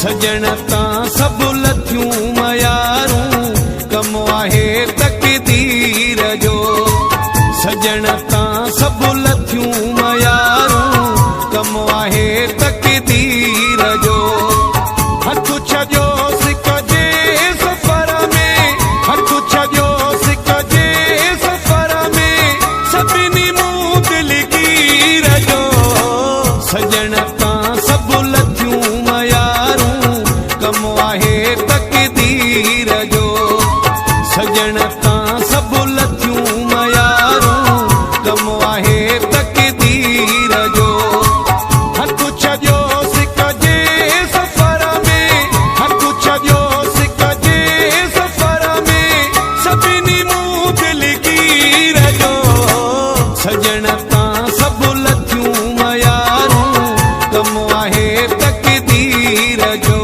सजण तां सब लथियूं मयारूं, कम आहे तकदीर जो। सजण तां सब लथियूं मयारूं, कम आहे तकदीर जो। हथ छॾियो सिक जे सफ़र में, हथ छॾियो सिक जे सफ़र में, सभिनी मूं दिलगीर जो। सजण तां सब लथियूं मयारूं, कम आहे तकदीर जो। सजण तां सब लथियूं मयारूं, कम आहे तकदीर जो। हथ छॾियो सिक जे सफ़र में, हथ छॾियो सिक जे सफ़र में, सभिनी मूं दिलगीर जो। सजण तां सब लथियूं मयारूं, कम आहे तकदीर जो।